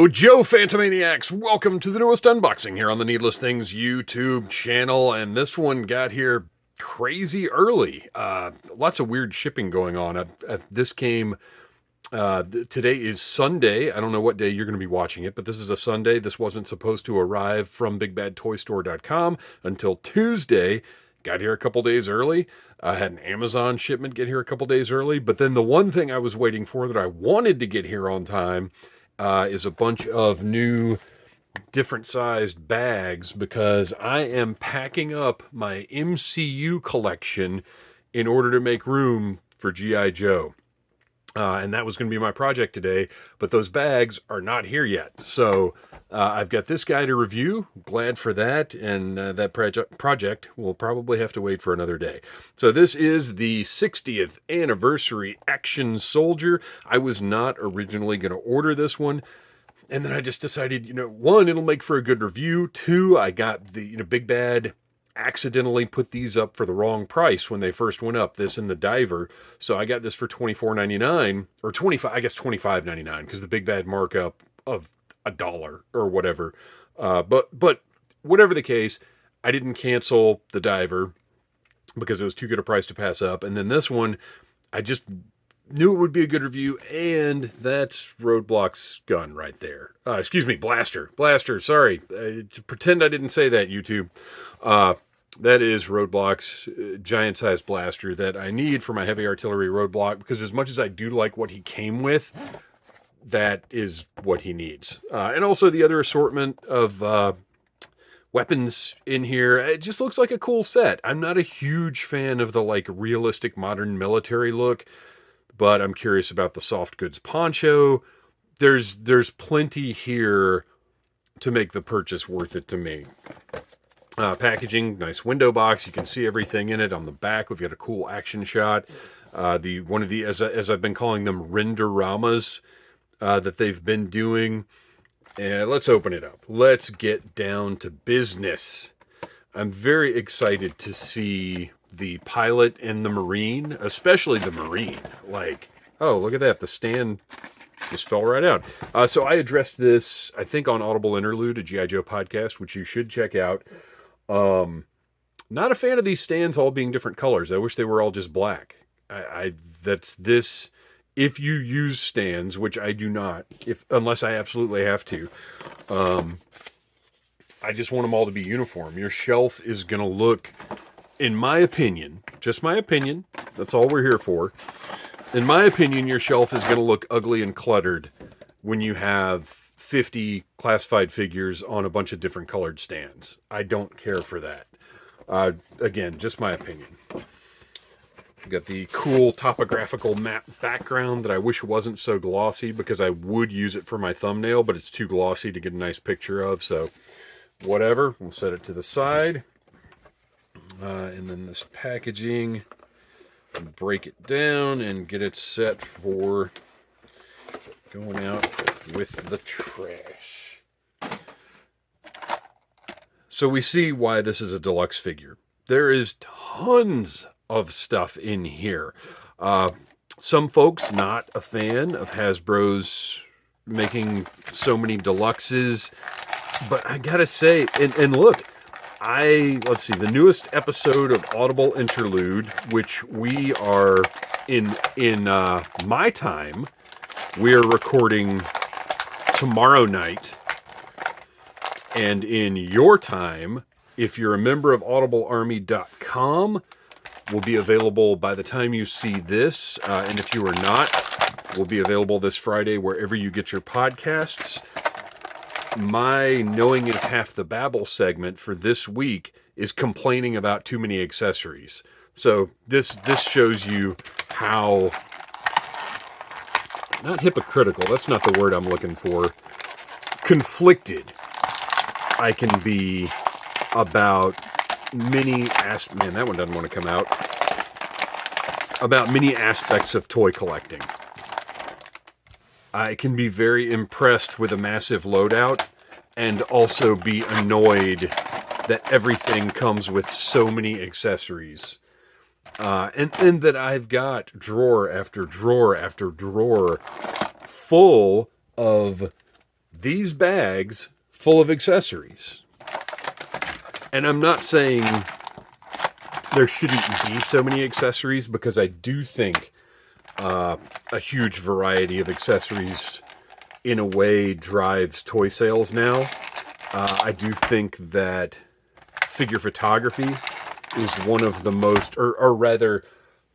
Joe Phantomaniacs, welcome to the newest unboxing here on the Needless Things YouTube channel, and this one got here crazy early. Lots of weird shipping going on. This came, today is Sunday. I don't know what day you're going to be watching it, but this is a Sunday. This wasn't supposed to arrive from BigBadToyStore.com until Tuesday. Got here a couple days early. I had an Amazon shipment get here a couple days early, but then the one thing I was waiting for that I wanted to get here on time is a bunch of new different sized bags, because I am packing up my MCU collection in order to make room for G.I. Joe. And that was going to be my project today, but those bags are not here yet. So I've got this guy to review. Glad for that, and that project will probably have to wait for another day. So this is the 60th anniversary Action Soldier. I was not originally going to order this one, and then I just decided, one, it'll make for a good review. Two, I got the Big Bad accidentally put these up for the wrong price when they first went up, this and the Diver. So I got this for $24.99 or $25.99, because the Big Bad markup of $1 or whatever. But whatever the case, I didn't cancel the Diver because it was too good a price to pass up. And then this one, I just knew it would be a good review, and that's Roadblock's gun right there. Excuse me, Blaster. Sorry. Pretend I didn't say that, YouTube. That is Roadblock's giant-sized blaster that I need for my heavy artillery roadblock, because as much as I do like what he came with, that is what he needs. And also the other assortment of weapons in here, it just looks like a cool set. I'm not a huge fan of the realistic modern military look, but I'm curious about the soft goods poncho. There's plenty here to make the purchase worth it to me. Packaging, nice window box. You can see everything in it. On the back, we've got a cool action shot. One of the, as I've been calling them, render-ramas that they've been doing. And let's open it up. Let's get down to business. I'm very excited to see the pilot and the Marine, especially the Marine. Oh, look at that. The stand just fell right out. So I addressed this, I think, on Audible Interlude, a G.I. Joe podcast, which you should check out. Not a fan of these stands all being different colors. I wish they were all just black. If you use stands, which I do not, unless I absolutely have to, I just want them all to be uniform. Your shelf is going to look, in my opinion, just my opinion, that's all we're here for. In my opinion, your shelf is going to look ugly and cluttered when you have 50 classified figures on a bunch of different colored stands. I don't care for that. Again, just my opinion. We've got the cool topographical map background that I wish wasn't so glossy, because I would use it for my thumbnail, but it's too glossy to get a nice picture of, so whatever. We'll set it to the side. And then this packaging, break it down and get it set for going out with the trash. So we see why this is a deluxe figure. There is tons of stuff in here. Some folks not a fan of Hasbro's making so many deluxes, but I gotta say, and look, let's see, the newest episode of Audible Interlude, which we are in my time, we're recording tomorrow night, and in your time, if you're a member of audiblearmy.com, will be available by the time you see this, and if you are not, will be available this Friday wherever you get your podcasts. My Knowing is Half the Babble segment for this week is complaining about too many accessories. So this shows you how, not hypocritical, that's not the word I'm looking for, conflicted I can be about many man, that one doesn't want to come out. About many aspects of toy collecting. I can be very impressed with a massive loadout, and also be annoyed that everything comes with so many accessories. And that I've got drawer after drawer after drawer full of these bags full of accessories. And I'm not saying there shouldn't be so many accessories, because I do think a huge variety of accessories in a way drives toy sales now. I do think that figure photography is one of the most, or rather,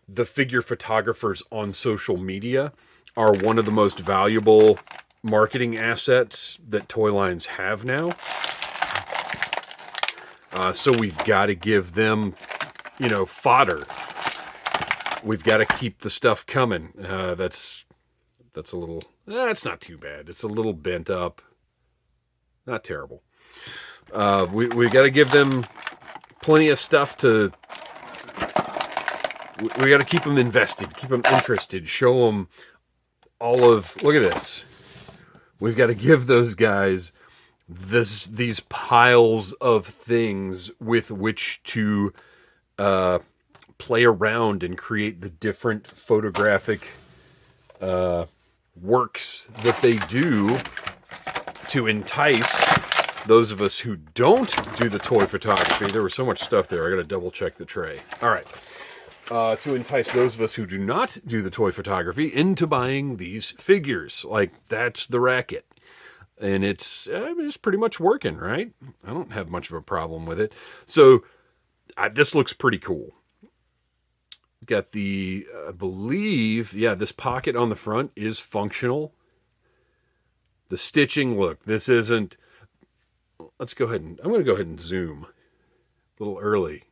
the figure photographers on social media are one of the most valuable marketing assets that toy lines have now. So we've got to give them, fodder. We've got to keep the stuff coming. That's a little, it's not too bad. It's a little bent up. Not terrible. We got to give them plenty of stuff to, we got to keep them invested, keep them interested, show them all of, look at this. We've got to give those guys these piles of things with which to play around and create the different photographic works that they do to entice those of us who don't do the toy photography. There was so much stuff there. I got to double check the tray. All right. To entice those of us who do not do the toy photography into buying these figures. Like, that's the racket. And it's pretty much working, right? I don't have much of a problem with it. So this looks pretty cool. Got the, I believe, this pocket on the front is functional. The stitching, look, this isn't, let's go ahead and, I'm going to go ahead and zoom a little early,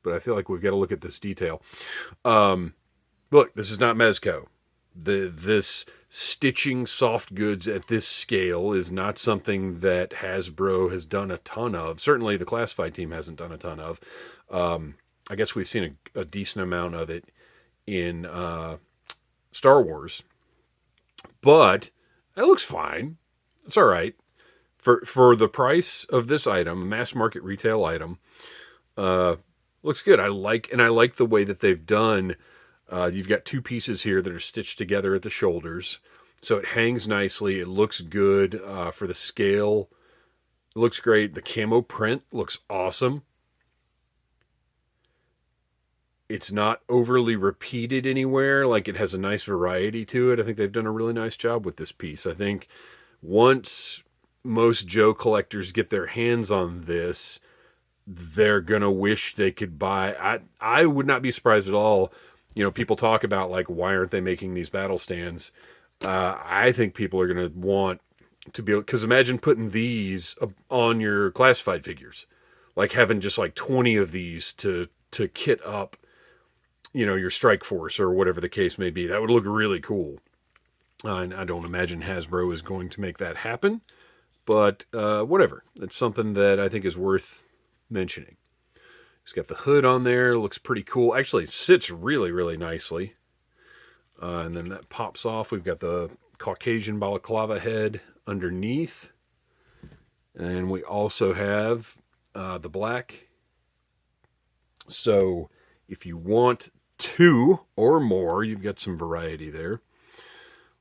but I feel like we've got to look at this detail. Look, this is not Mezco. This stitching soft goods at this scale is not something that Hasbro has done a ton of. Certainly the Classified team hasn't done a ton of. I guess we've seen a decent amount of it in Star Wars. But it looks fine. It's all right. For the price of this item, a mass market retail item, looks good. I like the way that they've done. You've got two pieces here that are stitched together at the shoulders. So it hangs nicely. It looks good for the scale. It looks great. The camo print looks awesome. It's not overly repeated anywhere. Like, it has a nice variety to it. I think they've done a really nice job with this piece. I think once most Joe collectors get their hands on this, they're going to wish they could buy. I would not be surprised at all. People talk about, like, why aren't they making these battle stands? I think people are going to want to be, because imagine putting these on your Classified figures, like having just like 20 of these to kit up, your Strike Force or whatever the case may be. That would look really cool. And I don't imagine Hasbro is going to make that happen, but whatever. It's something that I think is worth mentioning. It's got the hood on there. Looks pretty cool. Actually, it sits really, really nicely. And then that pops off. We've got the Caucasian balaclava head underneath. And we also have the black. So if you want two or more, you've got some variety there.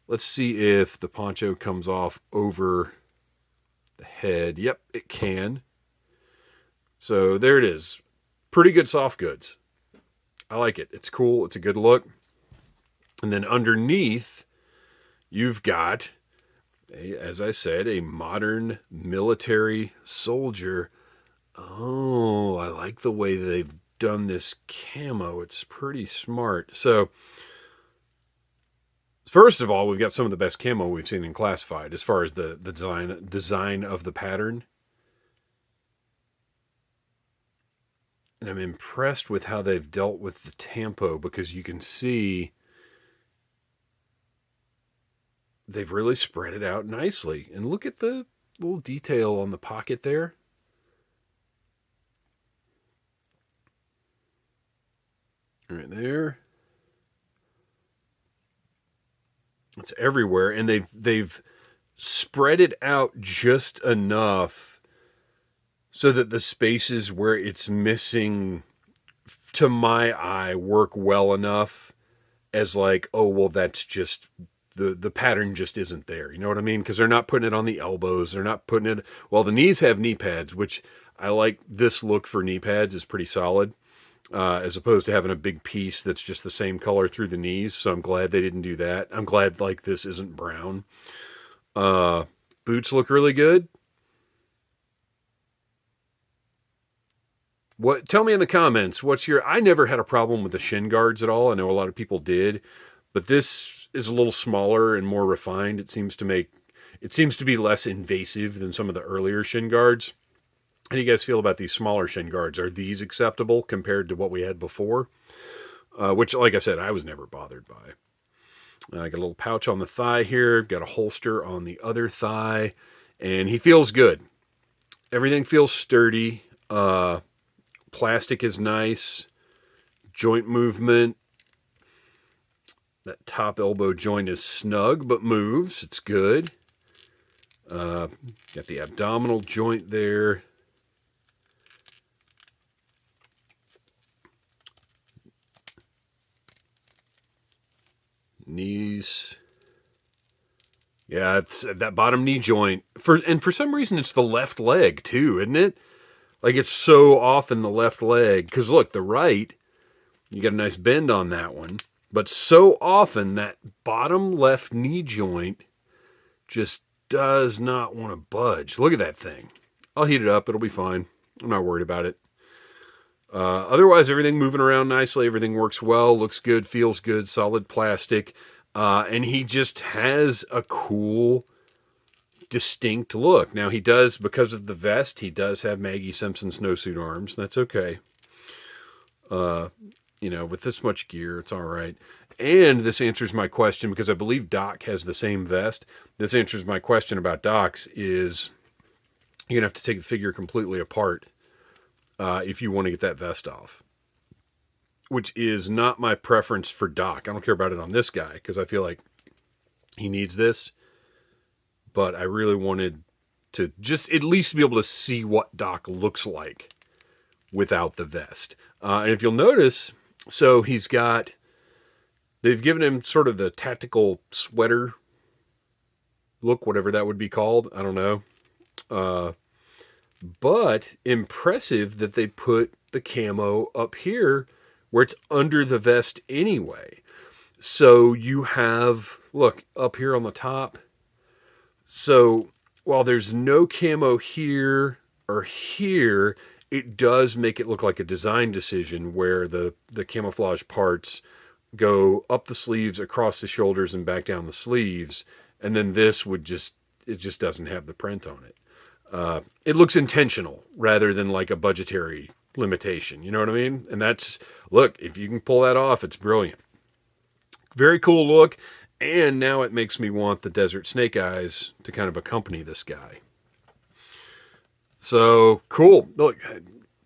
Let's see if the poncho comes off over the head. Yep, it can. So there it is. Pretty good soft goods. I like it. It's cool. It's a good look. And then underneath, you've got, as I said, a modern military soldier. Oh, I like the way they've done this camo. It's pretty smart. So, first of all, we've got some of the best camo we've seen in Classified as far as the design of the pattern. And I'm impressed with how they've dealt with the tempo, because you can see they've really spread it out nicely. And look at the little detail on the pocket there. Right there. It's everywhere, and they've spread it out just enough so that the spaces where it's missing, to my eye, work well enough as like, oh, well, that's just the pattern just isn't there. You know what I mean? Because they're not putting it on the elbows. They're not putting it. Well, the knees have knee pads, which I like. This look for knee pads is pretty solid, as opposed to having a big piece that's just the same color through the knees. So I'm glad they didn't do that. I'm glad like this isn't brown. Boots look really good. Tell me in the comments, I never had a problem with the shin guards at all. I know a lot of people did, but this is a little smaller and more refined. It seems to be less invasive than some of the earlier shin guards. How do you guys feel about these smaller shin guards? Are these acceptable compared to what we had before? Which, like I said, I was never bothered by. I got a little pouch on the thigh here. Got a holster on the other thigh, and he feels good. Everything feels sturdy. Plastic is nice. Joint movement. That top elbow joint is snug but moves. It's good. Got the abdominal joint there. Knees. Yeah, it's that bottom knee joint. For some reason, it's the left leg too, isn't it? Like it's so often the left leg. Because look, the right, you got a nice bend on that one. But so often that bottom left knee joint just does not want to budge. Look at that thing. I'll heat it up. It'll be fine. I'm not worried about it. Otherwise, everything moving around nicely. Everything works well. Looks good. Feels good. Solid plastic. And he just has a cool, distinct look. Now he does, because of the vest, he does have Maggie Simpson snowsuit arms. That's okay. With this much gear, it's all right. And this answers my question, because I believe Doc has the same vest. This answers my question about Doc's is you're going to have to take the figure completely apart if you want to get that vest off. Which is not my preference for Doc. I don't care about it on this guy, because I feel like he needs this. But I really wanted to just at least be able to see what Doc looks like without the vest. And if you'll notice, so they've given him sort of the tactical sweater look, whatever that would be called. I don't know. But impressive that they put the camo up here where it's under the vest anyway. So you have, look, up here on the top. So while there's no camo here or here, it does make it look like a design decision where the camouflage parts go up the sleeves, across the shoulders, and back down the sleeves. And then this it just doesn't have the print on it. It looks intentional rather than like a budgetary limitation. You know what I mean? And look, if you can pull that off, it's brilliant. Very cool look. And now it makes me want the Desert Snake Eyes to kind of accompany this guy. So cool. Look,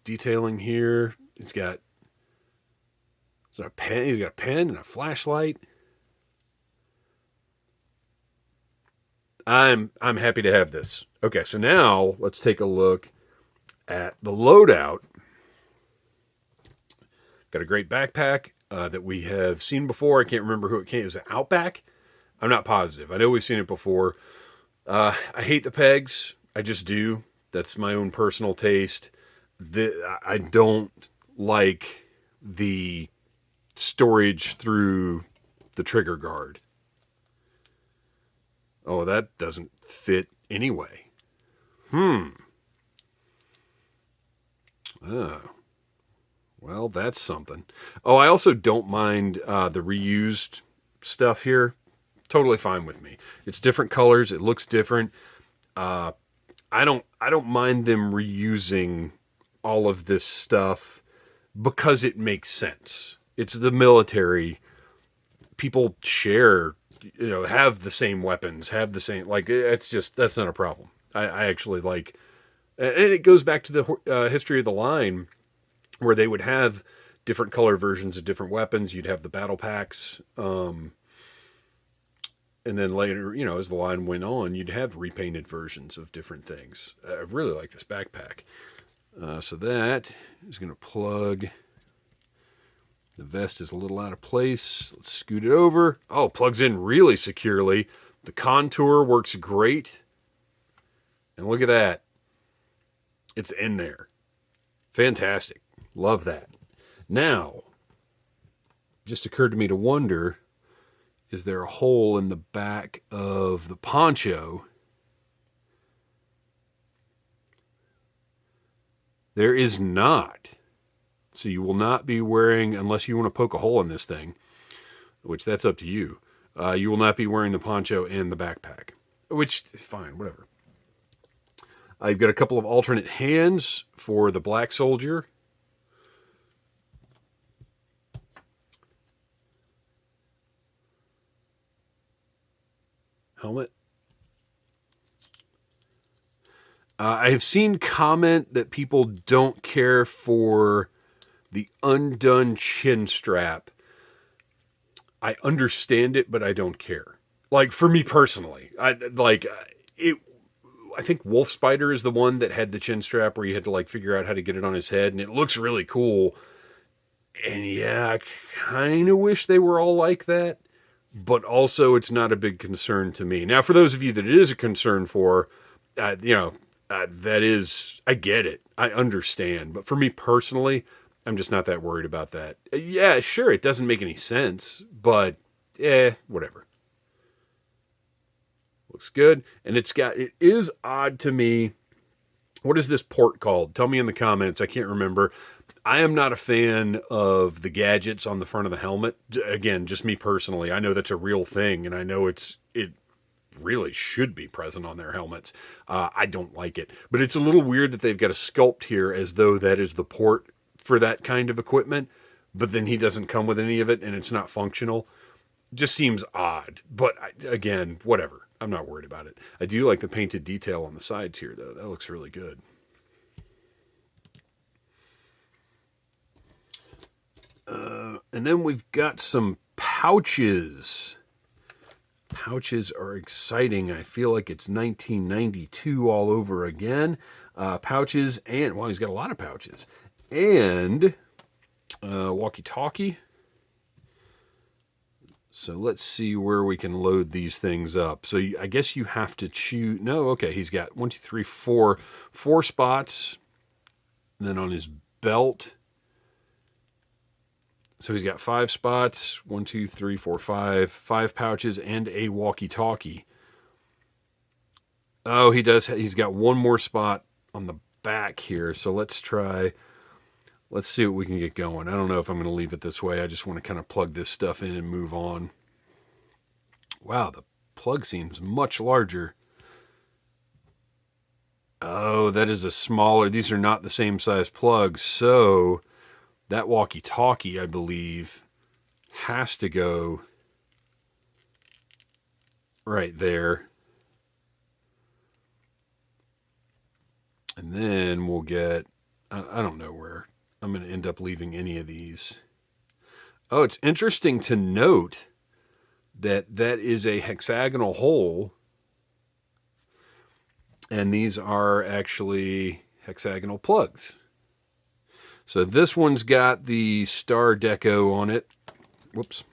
detailing here. He's got a pen. He's got a pen and a flashlight. I'm happy to have this. Okay, so now let's take a look at the loadout. Got a great backpack that we have seen before. I can't remember who it came. It was an Outback. I'm not positive. I know we've seen it before. I hate the pegs. I just do. That's my own personal taste. I don't like the storage through the trigger guard. Oh, that doesn't fit anyway. Well, that's something. Oh, I also don't mind the reused stuff here. Totally fine with me. It's different colors. It looks different. I don't mind them reusing all of this stuff because it makes sense. It's the military. People share, have the same weapons, have the same, that's not a problem. I actually like, and it goes back to the history of the line where they would have different color versions of different weapons. You'd have the battle packs. And then later, as the line went on, you'd have repainted versions of different things. I really like this backpack. So that is going to plug The vest is a little out of place. Let's scoot it over. Oh, plugs in really securely. The contour works great. And look at that. It's in there. Fantastic. Love that. Now, just occurred to me to wonder, is there a hole in the back of the poncho? There is not. So you will not be wearing, unless you want to poke a hole in this thing, which that's up to you. You will not be wearing the poncho and the backpack, which is fine, whatever. You've got a couple of alternate hands for the black soldier. Helmet. I have seen comment that people don't care for the undone chin strap. I understand it, but I don't care. Like, for me personally, I think Wolf Spider is the one that had the chin strap where you had to like figure out how to get it on his head, and it looks really cool. And yeah, I kind of wish they were all like that, but also it's not a big concern to me. Now, for those of you that it is a concern for, that is, I get it. I understand. But for me personally, I'm just not that worried about that. Yeah, sure, it doesn't make any sense, but whatever. Looks good. And it is odd to me. What is this port called? Tell me in the comments. I can't remember. I am not a fan of the gadgets on the front of the helmet. Again, just me personally. I know that's a real thing, and I know it really should be present on their helmets. I don't like it. But it's a little weird that they've got a sculpt here as though that is the port for that kind of equipment, but then he doesn't come with any of it, and it's not functional. Just seems odd. But again, whatever. I'm not worried about it. I do like the painted detail on the sides here, though. That looks really good. And then we've got some pouches. Pouches are exciting. I feel like it's 1992 all over again. Pouches and, well, he's got a lot of pouches. And walkie-talkie. So let's see where we can load these things up. So I guess you have to choose. No, okay, he's got 1, 2, 3, 4 spots. And then on his belt. So he's got 5 spots. 1, 2, 3, 4, 5 pouches and a walkie-talkie. Oh, he does. He's got one more spot on the back here. So let's see what we can get going. I don't know if I'm going to leave it this way. I just want to kind of plug this stuff in and move on. Wow, the plug seems much larger. Oh, that is a smaller. These are not the same size plugs. So that walkie-talkie, I believe, has to go right there. And then we'll get, I don't know where I'm going to end up leaving any of these. Oh, it's interesting to note that is a hexagonal hole. And these are actually hexagonal plugs. So this one's got the star deco on it. Whoops.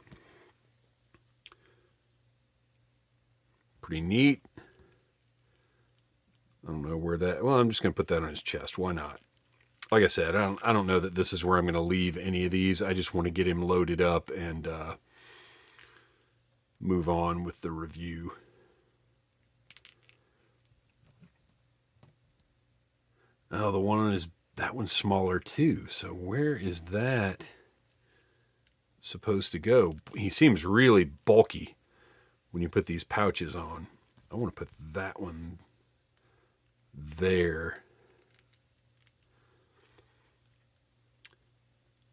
Pretty neat. I don't know where that, well, I'm just going to put that on his chest. Why not? Like I said, I don't know that this is where I'm going to leave any of these. I just want to get him loaded up and move on with the review. Oh, the one on his, that one's smaller too. So where is that supposed to go? He seems really bulky when you put these pouches on. I want to put that one there.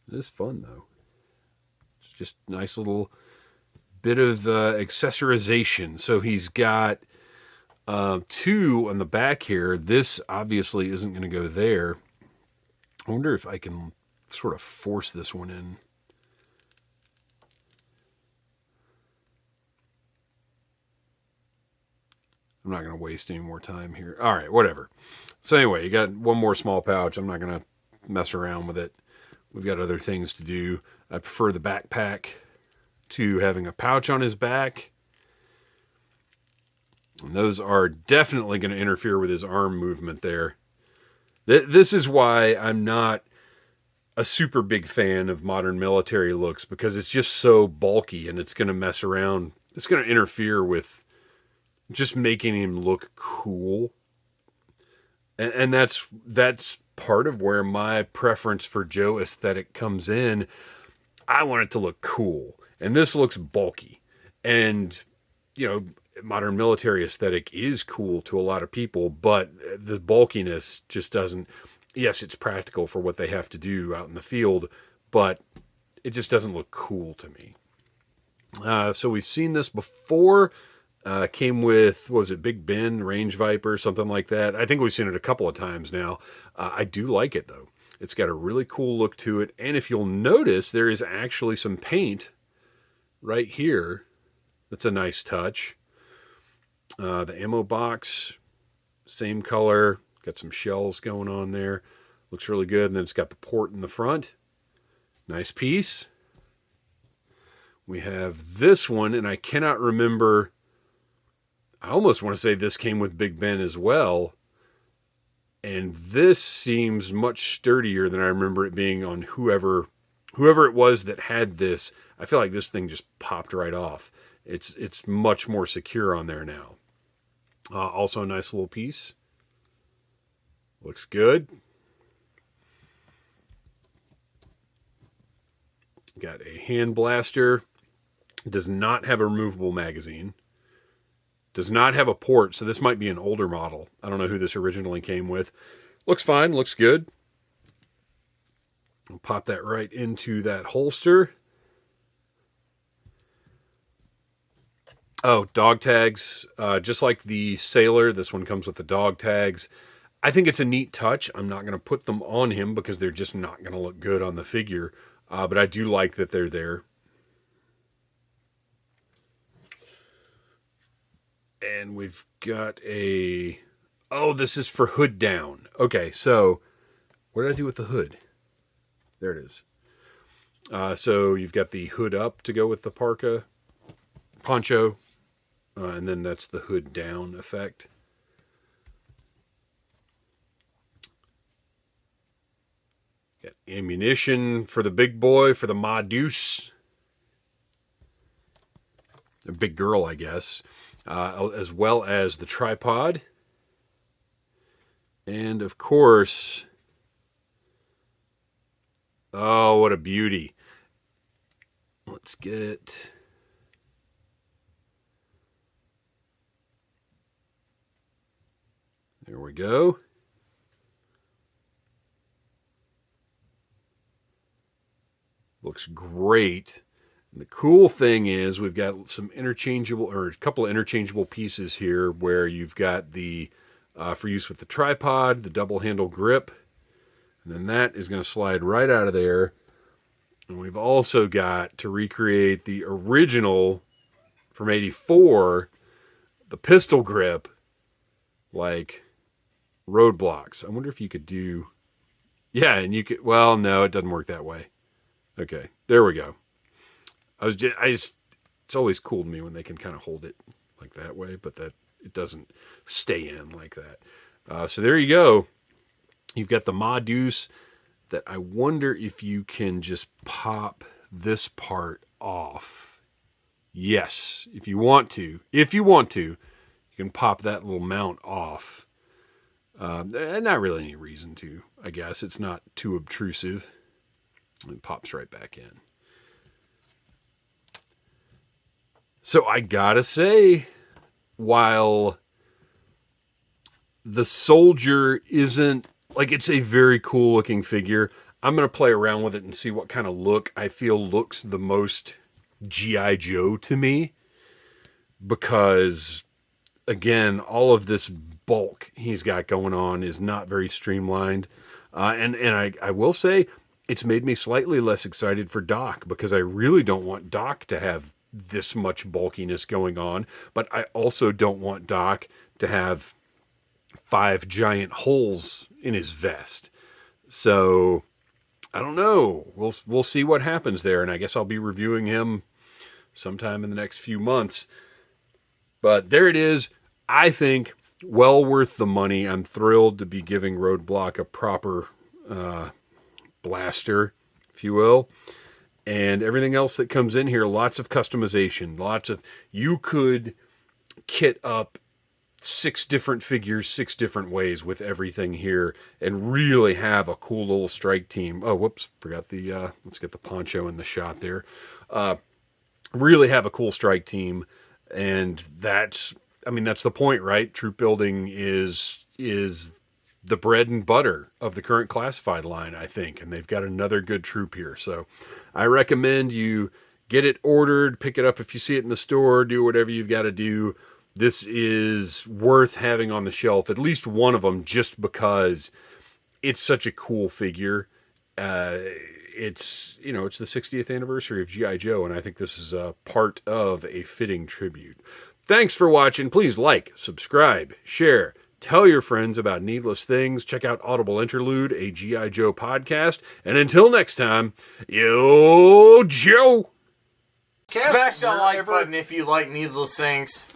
It is fun though. It's just a nice little bit of accessorization. So he's got 2 on the back here. This obviously isn't going to go there. I wonder if I can sort of force this one in. I'm not going to waste any more time here. All right, whatever. So anyway, you got one more small pouch. I'm not going to mess around with it. we've got other things to do. I prefer the backpack to having a pouch on his back. And those are definitely going to interfere with his arm movement there. This is why I'm not a super big fan of modern military looks, because it's just so bulky and it's going to mess around. It's going to interfere with just making him look cool. And that's part of where my preference for Joe aesthetic comes in. I want it to look cool. And this looks bulky. And, you know, modern military aesthetic is cool to a lot of people, but the bulkiness just doesn't. Yes, it's practical for what they have to do out in the field, but it just doesn't look cool to me. So we've seen this before. Came with, what was it, Big Ben, Range Viper, something like that. I think we've seen it a couple of times now. I do like it, though. It's got a really cool look to it. And if you'll notice, there is actually some paint right here. That's a nice touch. The ammo box, same color. Got some shells going on there. Looks really good. And then it's got the port in the front. Nice piece. We have this one, and I cannot remember. I almost want to say this came with Big Ben as well. And this seems much sturdier than I remember it being on whoever it was that had this. I feel like this thing just popped right off. It's much more secure on there now. Also a nice little piece. Looks good. Got a hand blaster. Does not have a removable magazine. Does not have a port, so this might be an older model. I don't know who this originally came with. Looks fine, looks good. I'll pop that right into that holster. Oh, dog tags. Just like the Sailor, this one comes with the dog tags. I think it's a neat touch. I'm not going to put them on him because they're just not going to look good on the figure. But I do like that they're there. And we've got a... Oh, this is for hood down. Okay, so what did I do with the hood? There it is. So you've got the hood up to go with the parka, poncho, and then that's the hood down effect. Got ammunition for the big boy, for the Ma Deuce. A big girl, I guess. As well as the tripod. And, of course... Oh, what a beauty. Let's get... There we go. Looks great. And the cool thing is we've got some interchangeable, or a couple of interchangeable pieces here where you've got the, for use with the tripod, the double handle grip. And then that is going to slide right out of there. And we've also got, to recreate the original from '84, the pistol grip, like roadblocks. I wonder if you could do... Yeah, and you could... Well, no, it doesn't work that way. Okay, there we go. It's always cool to me when they can kind of hold it like that way, but that it doesn't stay in like that. So there you go. You've got the Ma Deuce that I wonder if you can just pop this part off. Yes, if you want to. If you want to, you can pop that little mount off. Not really any reason to, I guess. It's not too obtrusive. It pops right back in. So I gotta say, while the soldier isn't, like, it's a very cool looking figure, I'm going to play around with it and see what kind of look I feel looks the most G.I. Joe to me. Because, again, all of this bulk he's got going on is not very streamlined. And I will say, it's made me slightly less excited for Doc, because I really don't want Doc to have this much bulkiness going on, but I also don't want Doc to have 5 giant holes in his vest. So I don't know. We'll see what happens there, and I guess I'll be reviewing him sometime in the next few months. But there it is. I think well worth the money. I'm thrilled to be giving Roadblock a proper blaster, if you will. And everything else that comes in here, lots of customization, you could kit up 6 different figures 6 different ways with everything here and really have a cool little strike team. Oh, whoops, forgot the, let's get the poncho in the shot there. Really have a cool strike team. And that's the point, right? Troop building is the bread and butter of the current classified line, I think. And they've got another good troop here. So I recommend you get it ordered, pick it up if you see it in the store, do whatever you've got to do. This is worth having on the shelf, at least one of them, just because it's such a cool figure. It's the 60th anniversary of G.I. Joe, and I think this is a part of a fitting tribute. Thanks for watching. Please like, subscribe, share, tell your friends about Needless Things. Check out Audible Interlude, a G.I. Joe podcast. And until next time, yo, Joe! Smash that like button if you like Needless Things.